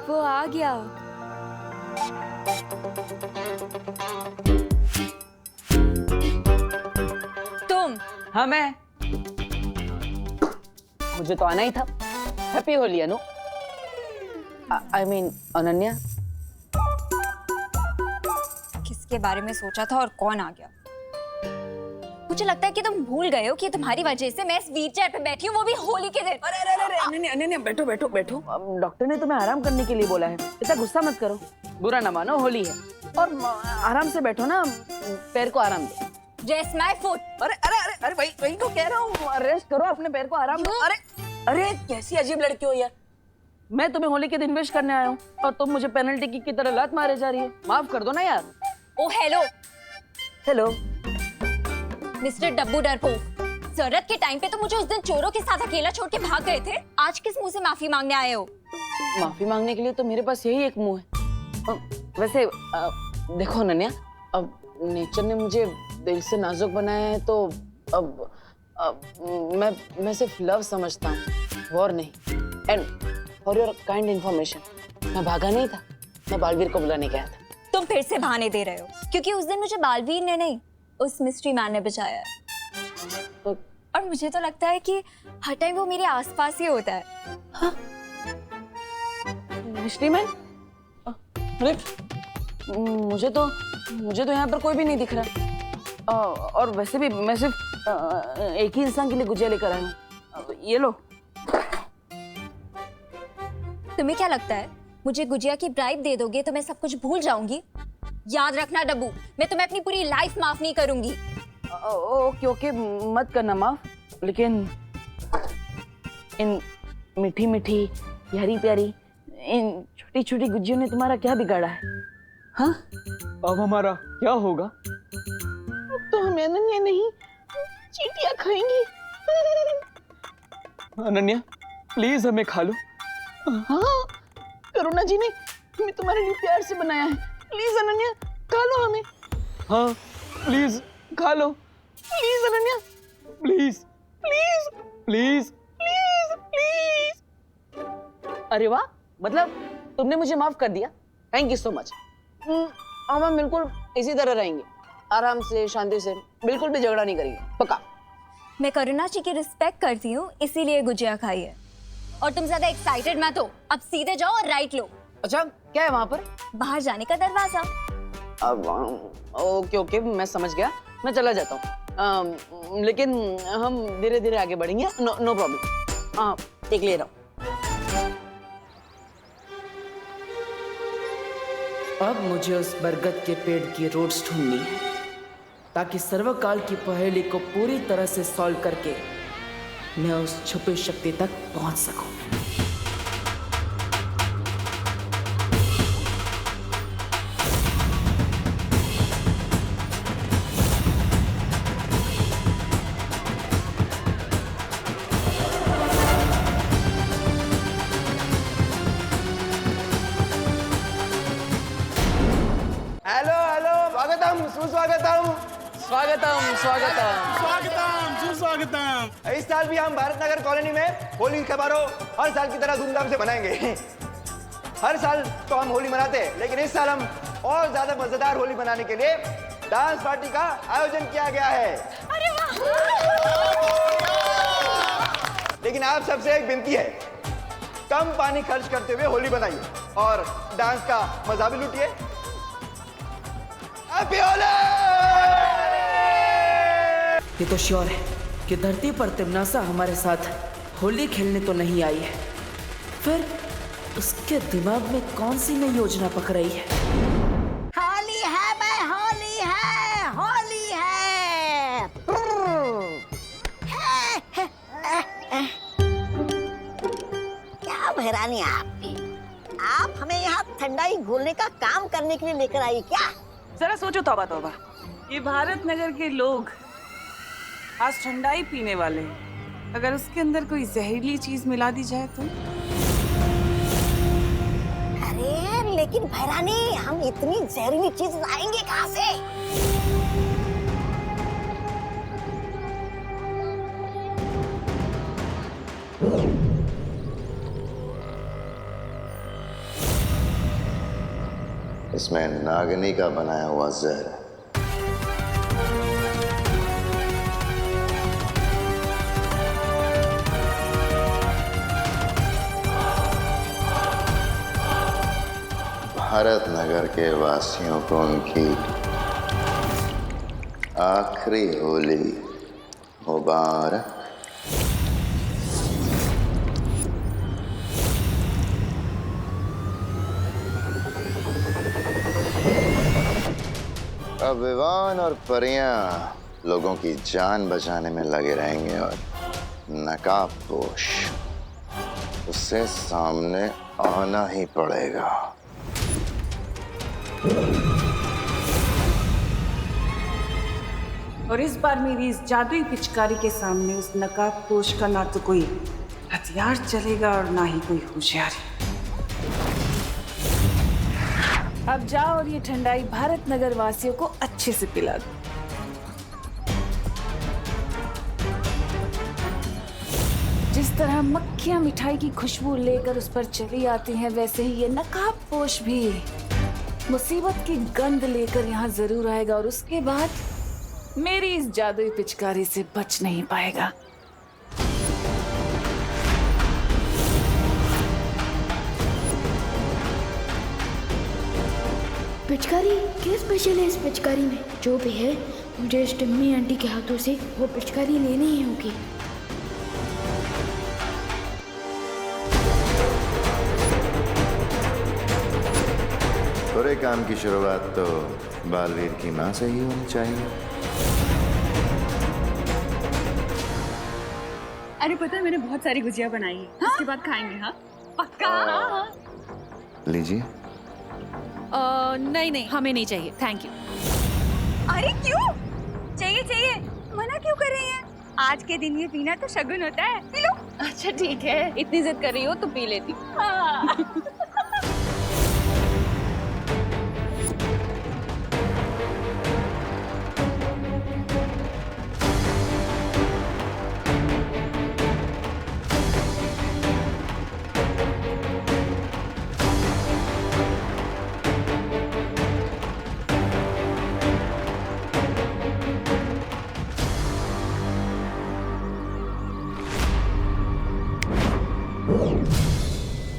वो आ गया। तुम? हाँ मैं। मुझे तो आना ही था। Happy Holi Anu. I mean Ananya. किसके बारे में सोचा था और कौन आ गया? मुझे लगता है कि तुम भूल गए हो कि तुम्हारी वजह से मैं इस व्हीलचेयर पे बैठी हूँ, वो भी होली के दिन। अरे अरे अरे अनन्या अनन्या बैठो बैठो बैठो। डॉक्टर ने तुम्हें आराम करने के लिए बोला है, इतना गुस्सा मत करो। बुरा ना मानो, होली है और आराम से बैठो ना, पैर को आराम दो। Rest my foot। अरे अरे अरे अरे वही तो कह रहा हूँ, रेस्ट करो, अपने पैर को आराम दो। अरे अरे कैसी अजीब लड़की हो यार। मैं तुम्हें होली के दिन विश करने आया हूँ और तुम मुझे पेनल्टी किक की तरह लात मारे जा रही हो। माफ कर दो ना यार। ओ हेलो हेलो मिस्टर डब्बू डरपोक, जरूरत के टाइम पे तो मुझे उस दिन चोरों के साथ अकेला छोड़ के भाग गए थे। आज किस मुंह से माफी मांगने आए हो? माफी मांगने के लिए तो मेरे पास यही एक मुंह है। वैसे देखो अनन्या, अब नेचर ने मुझे दिल से नाजुक बनाया है तो अब मैं सिर्फ लव समझता हूँ और नहीं। And for your kind information, मैं भागा नहीं था, मैं बालवीर को बुलाने गया था। तुम फिर से बहाने दे रहे हो, क्योंकि उस दिन मुझे बालवीर ने नहीं, उस मिस्ट्री मैन ने बचाया है। तो और मुझे तो लगता है कि हर टाइम वो मेरे आसपास ही होता है। हाँ? Mystery man? अरे मुझे तो यहाँ पर कोई भी नहीं दिख रहा। और वैसे भी मैं सिर्फ एक ही इंसान के लिए गुजिया लेकर आया हूँ। ये लो। तुम्हें क्या लगता है मुझे गुजिया की ब्राइब दे दोगे तो मैं सब कुछ भूल जाऊंगी? याद रखना डब्बू, मैं तुम्हें अपनी पूरी लाइफ माफ नहीं करूंगी। ओके ओके, मत करना माफ, लेकिन इन मीठी मीठी प्यारी प्यारी इन छोटी छोटी गुजियों ने तुम्हारा क्या बिगाड़ा है? हाँ? अब हमारा क्या होगा? अब तो हम अनन्या नहीं चींटियां खाएंगी। अनन्या प्लीज हमें खा लो। हाँ, करुणा जी ने हमें तुम्हारे लिए प्यार से बनाया है। प्लीज अनन्या खा लो हमें। हाँ प्लीज खा लो। Please Ananya, please please please please please. अरे वाह, मतलब तुमने मुझे माफ कर दिया। Thank you so much. हम बिल्कुल इसी तरह रहेंगे, आराम से शांति से, बिल्कुल भी झगड़ा नहीं करेंगे, पक्का। मैं करुणा जी की रिस्पेक्ट करती हूँ, इसीलिए गुजिया खाई है। और तुम ज्यादा एक्साइटेड मत हो, अब सीधे जाओ और राइट लो। अच्छा क्या है वहाँ पर? बाहर जाने का दरवाजा। अब ओके ओके, मैं समझ गया, मैं चला जाता हूँ। लेकिन हम धीरे धीरे आगे बढ़ेंगे। No problem. हाँ, एक ले रहा हूँ। अब मुझे उस बरगद के पेड़ की रूट्स ढूंढनी है ताकि सर्वकाल की पहेली को पूरी तरह से सॉल्व करके मैं उस छुपी शक्ति तक पहुंच सकूं। हेलो हेलो, स्वागतम सुस्वागतम। स्वागतम स्वागतम। स्वागतम सुस्वागतम। इस साल भी हम भारत नगर कॉलोनी में होली का समारोह हर साल की तरह धूमधाम से मनाएंगे। हर साल तो हम होली मनाते हैं, लेकिन इस साल हम और ज्यादा मजेदार होली मनाने के लिए डांस पार्टी का आयोजन किया गया है। अरे वाह! लेकिन आप सबसे एक विनती है, कम पानी खर्च करते हुए होली बनाइए और डांस का मजा भी लूटिए। हैप्पी होली! ये तो श्योर है कि धरती पर तिमनासा हमारे साथ होली खेलने तो नहीं आई है, फिर उसके दिमाग में कौन सी नई योजना पक रही है? होली है मैं होली है होली है। क्या बहरानी आप हमें यहाँ ठंडाई घोलने का काम करने के लिए लेकर आई क्या? जरा सोचो, तौबा तौबा, ये भारत नगर के लोग आज ठंडाई पीने वाले हैं, अगर उसके अंदर कोई जहरीली चीज मिला दी जाए तो? अरे लेकिन भैरानी, हम इतनी जहरीली चीज लाएंगे कहाँ से? इसमें नागिनी का बनाया हुआ जहर है। भारत नगर के वासियों को उनकी आखिरी होली मुबारक। अब विवान और परियां लोगों की जान बचाने में लगे रहेंगे और नकाबपोश उससे सामने आना ही पड़ेगा। और इस बार मेरी इस जादुई पिचकारी के सामने उस नकाबपोश का ना तो कोई हथियार चलेगा और ना ही कोई होशियारी। अब जाओ और ये ठंडाई भारत नगर वासियों को अच्छे से पिला दो। जिस तरह मक्खियां मिठाई की खुशबू लेकर उस पर चली आती हैं, वैसे ही ये नकाबपोश भी मुसीबत की गंध लेकर यहाँ जरूर आएगा और उसके बाद मेरी इस जादुई पिचकारी से बच नहीं पाएगा। पिचकारी क्या स्पेशल है इस पिचकारी में? जो भी है मुझे इस टिम्मी आंटी के हाथों से वो पिचकारी लेनी ही होगी। बुरे काम की शुरुआत तो बालवीर की माँ से ही होनी चाहिए। अरे पता है मैंने बहुत सारी गुजिया बनाई है। हाँ? उसके बाद खाएंगे। हाँ पक्का। लीजिए। नहीं हमें नहीं चाहिए, थैंक यू। अरे क्यों चाहिए? चाहिए मना क्यों कर रही हैं? आज के दिन ये पीना तो शगुन होता है, पी लो। अच्छा ठीक है, इतनी जिद कर रही हो तो पी लेती हूँ।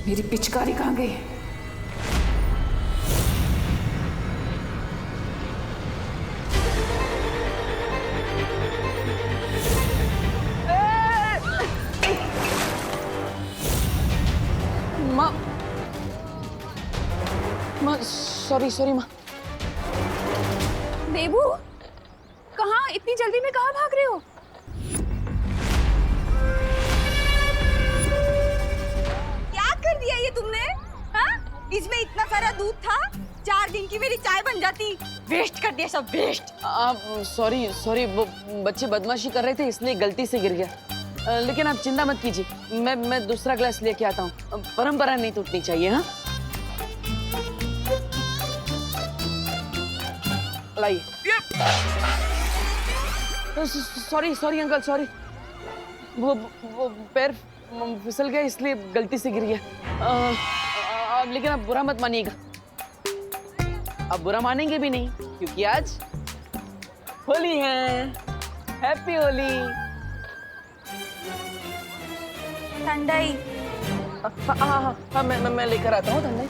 मेरी पिचकारी कहाँ गई? माँ सॉरी माँ। बेबू कहाँ? इतनी जल्दी में कहाँ भाग रहे हो? कर दिया ये तुमने? हाँ? इसमें इतना सारा दूध था, 4 दिन की मेरी चाय बन जाती। वेस्ट कर दिया सब, वेस्ट। सॉरी वो बच्चे बदमाशी कर रहे थे इसलिए गलती से गिर गया। लेकिन आप चिंता मत कीजिए, मैं दूसरा ग्लास लेके आता हूँ। परंपरा नहीं टूटनी चाहिए। हाँ लाइए। Sorry uncle, sorry. वो पैर फिसल गया इसलिए गलती से गिर गया। लेकिन आप बुरा मत मानिएगा। आप बुरा मानेंगे भी नहीं क्योंकि आज होली है। हैप्पी होली। ठंडाई। हाँ मैं लेकर आता हूँ ठंडाई।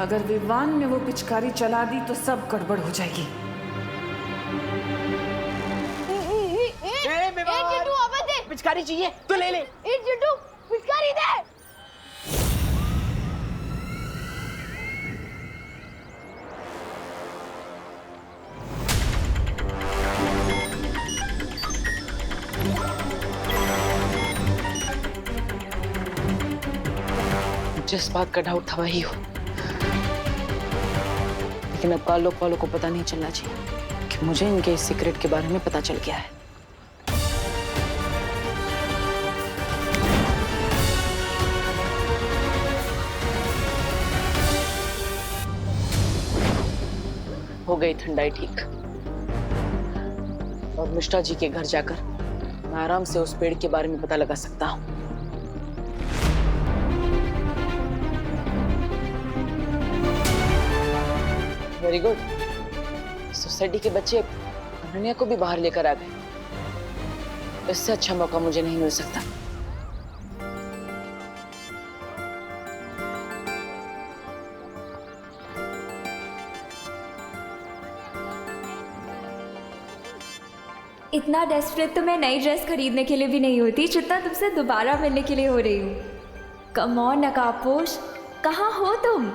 अगर विवान ने वो पिचकारी चला दी तो सब गड़बड़ हो जाएगी। पिचकारी चाहिए तो ले ले। पिचकारी दे। जिस बात का डाउट था वही हो, लेकिन अब काल लोग वालों को पता नहीं चलना चाहिए कि मुझे इनके इस सीक्रेट के बारे में पता चल गया है। हो गई ठंडाई ठीक। और मिश्रा जी के घर जाकर मैं आराम से उस पेड़ के बारे में पता लगा सकता हूँ। Very good. सोसाइटी के बच्चे अनन्या को भी बाहर लेकर आ गए। इससे अच्छा मौका मुझे नहीं मिल सकता। इतना डेस्परेट तो मैं नई ड्रेस खरीदने के लिए भी नहीं होती जितना तुमसे दोबारा मिलने के लिए हो रही हूँ। कम ऑन नकाबपोश, कहाँ हो तुम?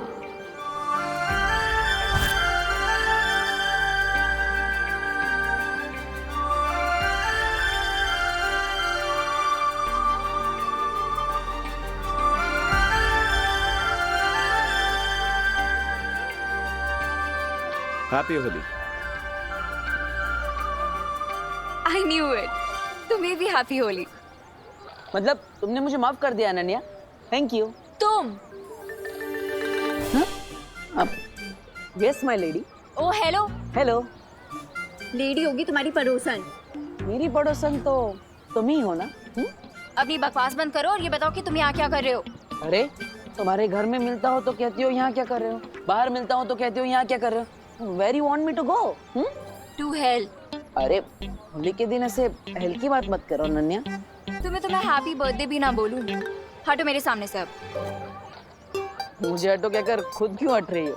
Happy Holi. I knew it. तुम्हें भी हैप्पी होली। मतलब तुमने मुझे माफ कर दिया अनन्या। Thank you. तुम? अब yes my lady. Oh hello. Hello. Lady होगी तुम्हारी पड़ोसन। मेरी पड़ोसन तो तुम ही हो ना? अपनी बकवास बंद करो और ये बताओ कि तुम यहाँ क्या कर रहे हो? अरे तुम्हारे घर में मिलता हो तो कहती हो यहाँ क्या कर रहे हो, बाहर मिलता हो तो कहती हो यहाँ क्या कर रहे हो। Where you want me to go? To hell. अरे होली के दिन ऐसे हेल की बात मत करो अनन्या। तुम्हें तो मैं हैप्पी बर्थडे भी ना बोलूं। हटो मेरे सामने से अब। मुझे हटो कहकर खुद क्यों हट रही हो?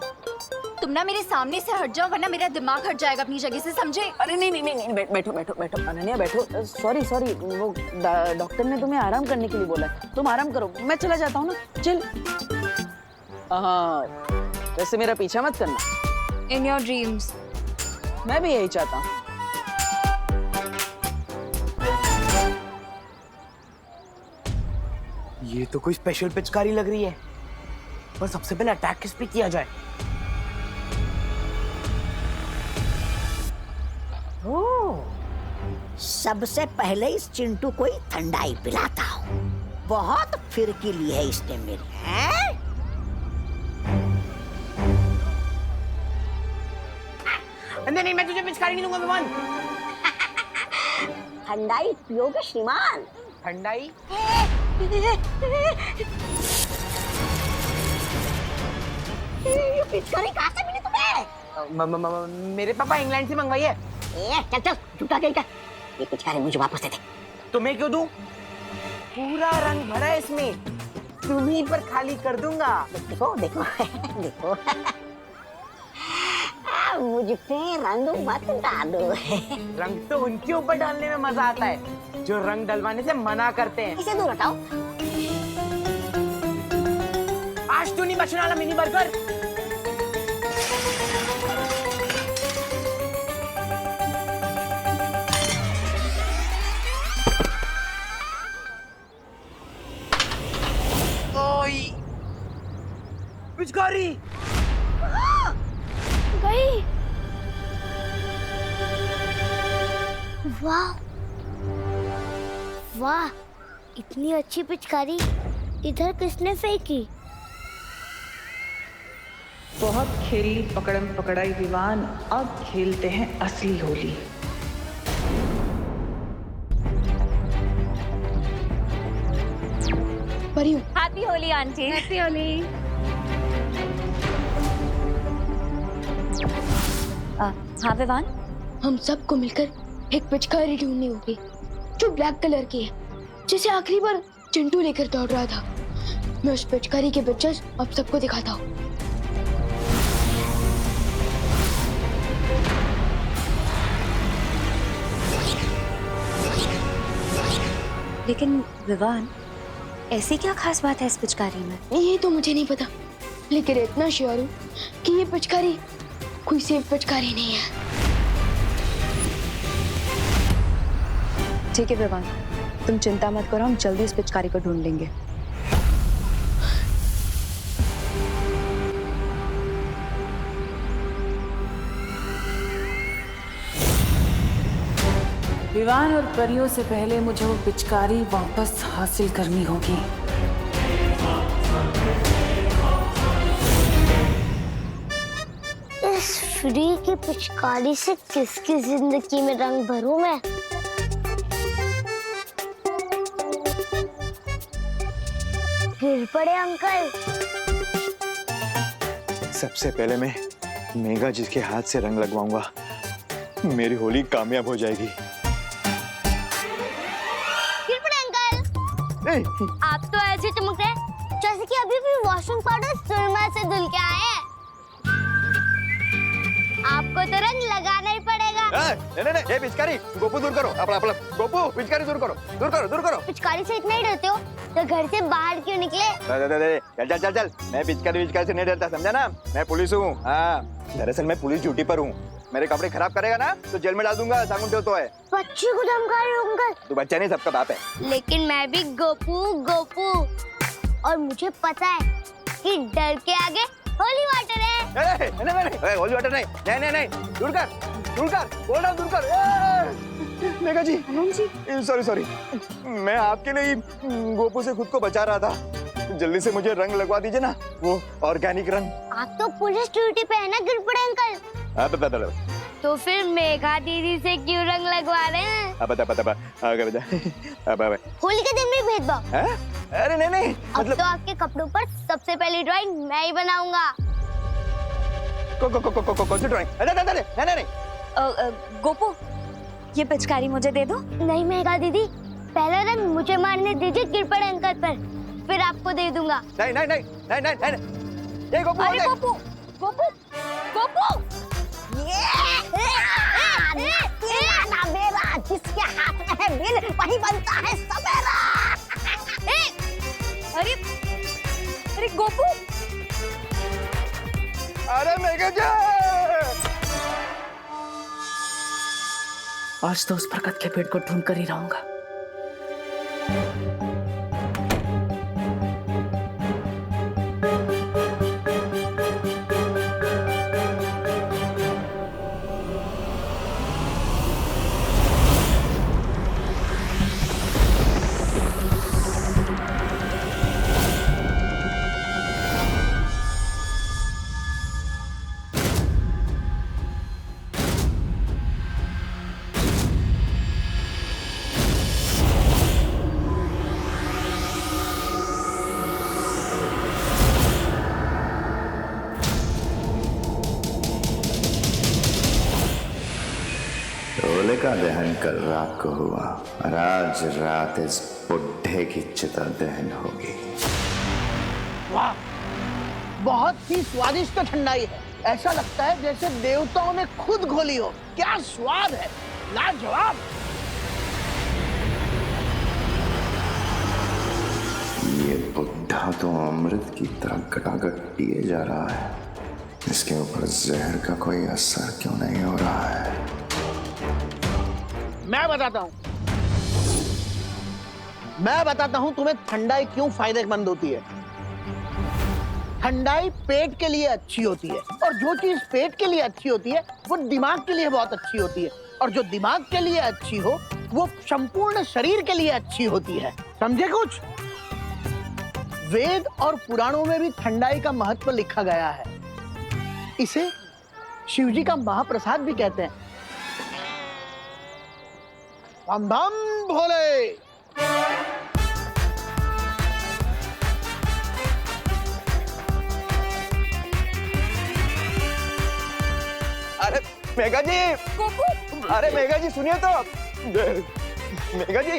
तुम ना मेरे सामने से हट जाओ वरना मेरा दिमाग हट जाएगा अपनी जगह से, समझे? अरे नहीं, बैठो बैठो बैठो अनन्या बैठो। सॉरी वो डॉक्टर ने तुम्हें आराम करने के लिए बोला है। तुम आराम करो, मैं चला जाता हूँ ना। चल। हाँ वैसे मेरा पीछा मत करना। In your dreams. मैं भी यही चाहता हूँ। ये तो कोई स्पेशल पिचकारी लग रही है, पर सबसे पहले अटैक किस पे किया जाए? सबसे पहले इस चिंटू को ही ठंडाई पिलाता हूँ। बहुत फिरकीली है इसने मेरी। हैं? नहीं, मैं तुझे पिचकारी नहीं दूंगा विमान। ठंडाई पियोगे श्रीमान? ठंडाई? ये पिचकारी कहाँ से मिली तुम्हें? मेरे पापा इंग्लैंड से मंगवाई है। चल झूठा कहीं का। ये पिचकारी मुझे वापस दे दे। तुम्हें क्यों दूं? पूरा रंग भरा है इसमें, तुम्हीं पर खाली कर दूंगा। देखो देखो देखो। मुझ पे रंग मत डालो। रंग तो उनके ऊपर डालने में मजा आता है जो रंग डलवाने से मना करते हैं। इसे दूर हटाओ। आज तू नहीं बचने वाला मिनी बर्गर। ओई पिचकारी गई। वाह वाह, इतनी अच्छी पिचकारी इधर किसने फेंकी? बहुत खेली पकड़म पकड़ाई विवान, अब खेलते हैं असली Holi. Happy Holi aunty. Happy Holi. हाँ विवान, हम सबको मिलकर एक पिचकारी ढूंढनी होगी जो ब्लैक कलर की है, जिसे आखिरी बार चिंटू लेकर दौड़ रहा था। मैं उस पिचकारी के पिक्चर्स अब सबको दिखाता हूँ। लेकिन विवान, ऐसी क्या खास बात है इस पिचकारी में? ये तो मुझे नहीं पता, लेकिन इतना श्योर हूँ कि ये पिचकारी कोई सेफ पिचकारी नहीं है। ठीक है विवान, तुम चिंता मत करो, हम जल्दी इस पिचकारी को ढूंढ लेंगे। विवान और परियों से पहले मुझे वो पिचकारी वापस हासिल करनी होगी। इस फ्री की पिचकारी से किसकी जिंदगी में रंग भरूं मैं? गिर पड़े अंकल। सबसे पहले मैं मेघा जी के हाथ से रंग लगवाऊंगा, मेरी होली कामयाब हो जाएगी। गिर पड़े अंकल। आप तो ऐसे चमक रहे जैसे कि अभी भी वॉशिंग पाउडर सुरमा से धुल के आए हैं। आपको तो रंग लगाना ही पड़ेगा। नहीं, ये पिचकारी गोपू दूर करो, अपना गोपू पिचकारी दूर करो। पिचकारी से इतना ही डरते हो तो घर से बाहर क्यों निकले? चल, मैं पिचकारी से नहीं डरता, समझा ना? मैं पुलिस हूँ। हाँ, दरअसल मैं पुलिस ड्यूटी पर हूँ। मेरे कपड़े खराब करेगा ना तो जेल में डाल दूंगा, सागुन तो है। बच्चे को धमका रहे हो अंकल? तू बच्चा नहीं, सबका बाप है। लेकिन मैं भी गोपू और मुझे पता है कि डर के आगे होली वाटर है। नहीं, होली वाटर नहीं, दूर कर, बोल रहा दूर कर। मेघा जी, सॉरी, मैं आपके लिए गोपू से खुद को बचा रहा था। जल्दी से मुझे रंग लगवा दीजिए ना, वो ऑर्गेनिक रंग। आप तो पुलिस ड्यूटी पे है ना गिर पड़े अंकल? तो फिर मेघा दीदी से क्यों रंग लगवा रहे हैं? बता। होली के दिन भी भेदभाव? अरे नहीं, अब तो आपके कपड़ों पर सबसे पहली ड्राइंग मैं ही बनाऊंगा। कौन सी ड्राइंग? नहीं। गोपू, ये पिचकारी मुझे दे दो। नहीं मेघा दीदी, पहला रंग मुझे मारने दीजिए गिर पड़े अंकल पर, फिर आपको दे दूंगा। नहीं। ये गोपू, अरे गोपू। मेरा जिसके हाथ में है बिल वही बनता है सवेरा। अरे गोपू। अरे मेघा जी, आज तो उस बरकत के पेड़ को ढूंढ कर ही रहूंगा। होलिका दहन कल रात को हुआ और आज रात इस बुढ़े की चिता दहन होगी। वाह, बहुत ही स्वादिष्ट ठंडाई है। ऐसा लगता है जैसे देवताओं ने खुद घोली हो। क्या स्वाद है, लाजवाब। ये बुढ़ा तो अमृत की तरह गटागट पिए जा रहा है। इसके ऊपर जहर का कोई असर क्यों नहीं हो रहा है? मैं बताता हूं तुम्हें ठंडाई क्यों फायदेमंद होती है। ठंडाई पेट के लिए अच्छी होती है, और जो चीज पेट के लिए अच्छी होती है वो दिमाग के लिए बहुत अच्छी होती है, और जो दिमाग के लिए अच्छी हो वो संपूर्ण शरीर के लिए अच्छी होती है। समझे कुछ? वेद और पुराणों में भी ठंडाई का महत्व लिखा गया है। इसे शिवजी का महाप्रसाद भी कहते हैं। बम बम भोले। अरे मेघा जी, अरे मेघा जी सुनिए तो। मेघा जी,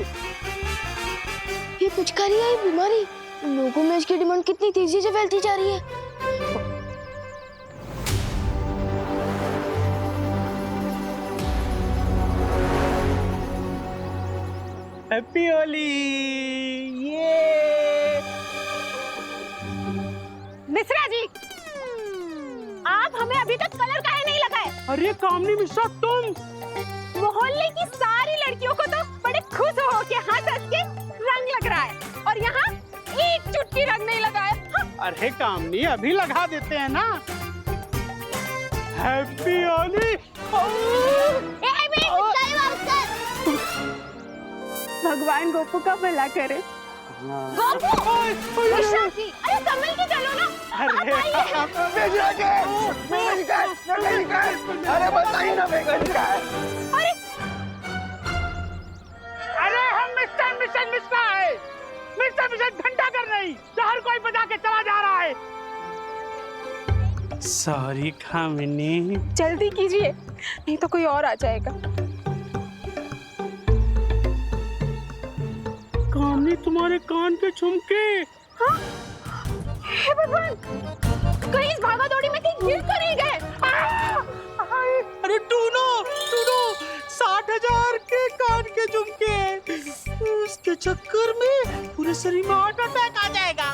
ये पिचकारी है बीमारी, लोगों में इसकी डिमांड कितनी तेजी से फैलती जा रही है। हैप्पी होली। ये मिश्रा जी, आप हमें अभी तक कलर काहे नहीं लगाए? अरे कामनी मिश्रा, तुम मोहल्ले की सारी लड़कियों को तो बड़े खुश हो के हंस के रंग लग रहा है, और यहाँ एक चुटकी रंग नहीं लगाए। अरे कामनी, अभी लगा देते हैं ना। हैप्पी होली। पिचकारी वापस कर। भगवान गोपू का भला करे। गोपू, विशाल जी, अरे संभल के चलो ना। अरे अरे बताइए ना बेगन का है। अरे हम मिस्टर मिशन मिश्रा है। मिस्टर मिशन घंटा कर नहीं, हर कोई बजा के चला जा रहा है। सॉरी कामिनी। जल्दी कीजिए, नहीं तो कोई और आ जाएगा। कामिनी, तुम्हारे कान के झुमके। हाँ? हे भगवान, कहीं इस भागा दौड़ी में कहीं गिर तो नहीं गए? अरे टूनो, 60,000 के कान के झुमके। उसके चक्कर में पूरे शरीर में हार्ट अटैक आ जाएगा।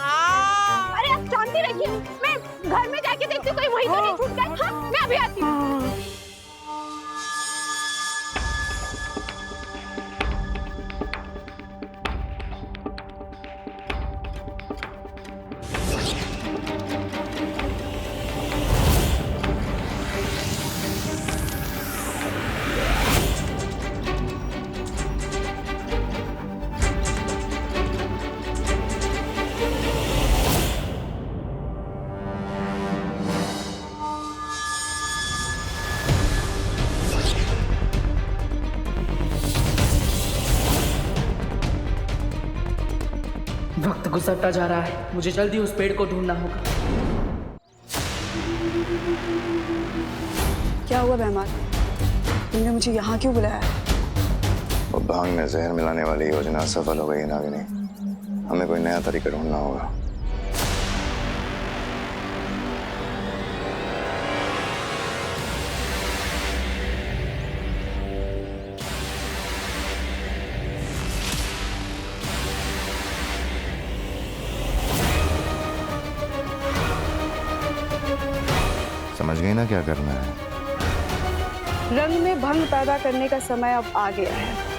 अरे आप शांति रखिए, मैं घर में जाके देखती हूँ कहीं वहीं तो नहीं छूट गए। हाँ, मैं अभी आती हूँ। वक्त गुजरता जा रहा है, मुझे जल्दी उस पेड़ को ढूंढना होगा। क्या हुआ बेहमान, तुमने मुझे यहाँ क्यों बुलाया? वो भांग में जहर मिलाने वाली योजना सफल हो गई है नागिनी। हमें कोई नया तरीका ढूंढना होगा। समझ गई ना क्या करना है? रंग में भंग पैदा करने का समय अब आ गया है।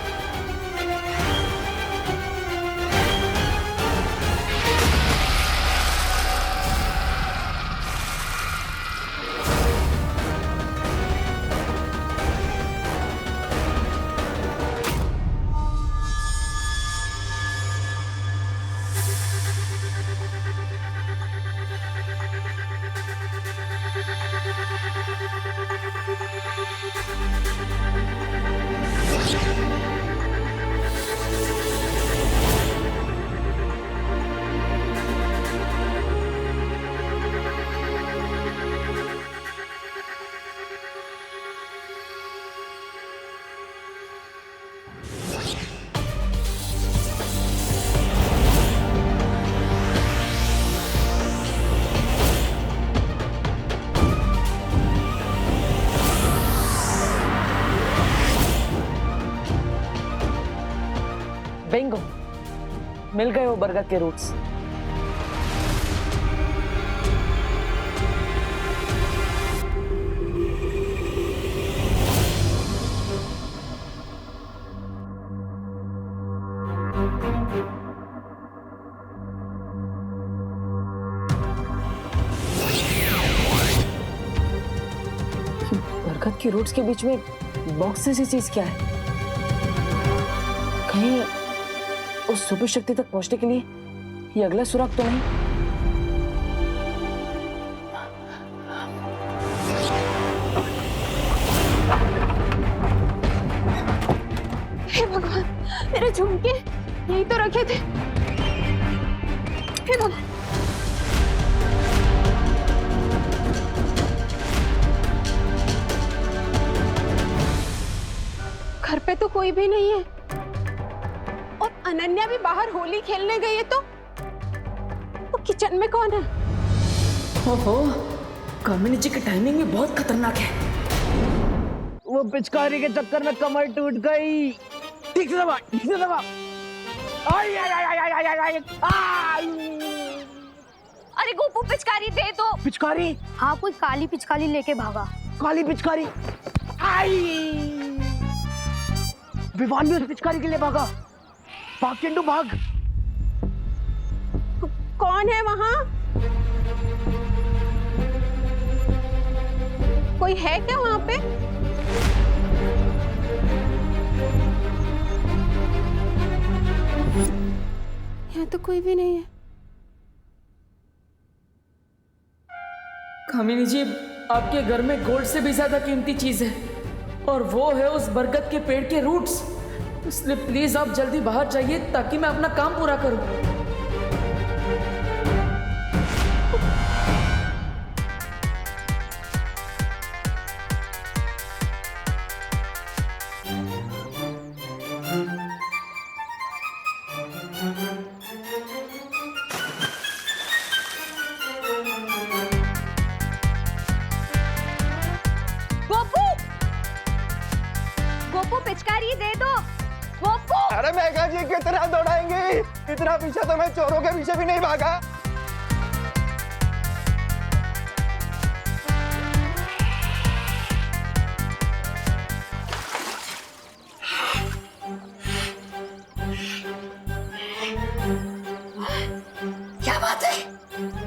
बिंगो, मिल गए वो बरगद के रूट्स। बरगद के रूट्स के बीच में बॉक्स जैसी चीज क्या है? कहीं उस सुपर शक्ति तक पहुंचने के लिए ये अगला सुराग तो नहीं? हे भगवान, मेरे झुमके यही तो रखे थे। हे भगवान, घर पे तो कोई भी नहीं है और अनन्या भी बाहर होली खेलने गई है, तो किचन में कौन है? ओहो, कामिनी जी की टाइमिंग भी बहुत खतरनाक है। वो पिचकारी के चक्कर में कमर टूट गई। ठीक से दबा, ठीक से दबा। आई आई आई आई आई आई आई आई। अरे गोपू, पिचकारी दे दो। पिचकारी? हाँ, कोई काली पिचकारी लेके भागा। काली पिचकारी? आई। विवान भी उस पिचकारी के लिए भागा। भाग चिंटू, भाग। कौन है वहां? कोई है क्या वहां पे? यहाँ तो कोई भी नहीं है। कामिनी जी, आपके घर में गोल्ड से भी ज्यादा कीमती चीज है और वो है उस बरगद के पेड़ के रूट्स। इसलिए प्लीज आप जल्दी बाहर जाइए ताकि मैं अपना काम पूरा करूं। गोपू पिचकारी दे दो। गोपू अरे मेघा जी कितना दौड़ाएंगे, इतना पीछे तो मैं चोरों के पीछे भी नहीं भागा। क्या बात है,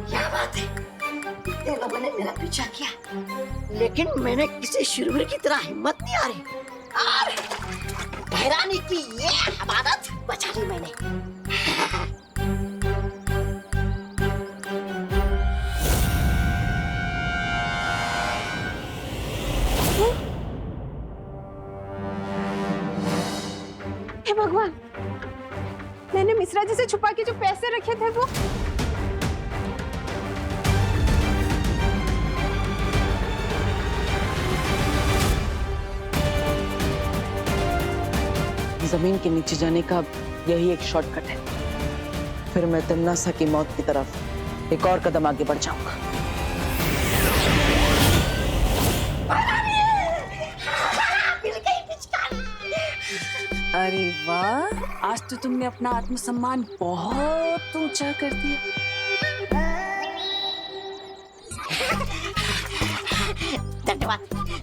क्या बात है। इतने लोगों ने मेरा पीछा किया, लेकिन मैंने किसी शुरवीर की तरह हिम्मत नहीं आ रही। और हैरानी की ये हमारत बचा ली मैंने। हे भगवान, मैंने मिश्रा जी से छुपा के जो पैसे रखे थे वो। जमीन के नीचे जाने का यही एक शॉर्टकट है। फिर मैं तन्नासा की मौत की तरफ एक और कदम आगे बढ़ जाऊंगा। अरे वाह, आज तो तुमने अपना आत्मसम्मान बहुत ऊंचा कर दिया। धन्यवाद,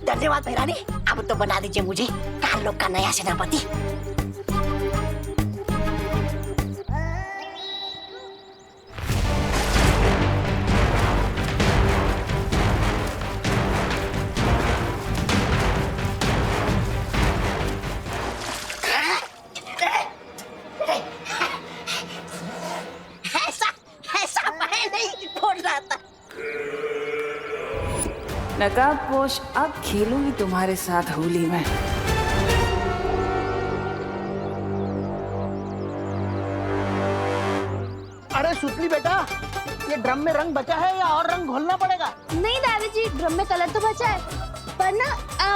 धन्यवाद भैरानी। अब तो बना दीजिए मुझे काल लोग का नया सेनापति। ऐसा मैं नहीं बोल रहा था। नकाबपोश, अब खेलूंगी तुम्हारे साथ होली में। अरे सुतली बेटा, ये ड्रम में रंग बचा है या और रंग घोलना पड़ेगा? नहीं दादाजी, ड्रम में कलर तो बचा है, पर ना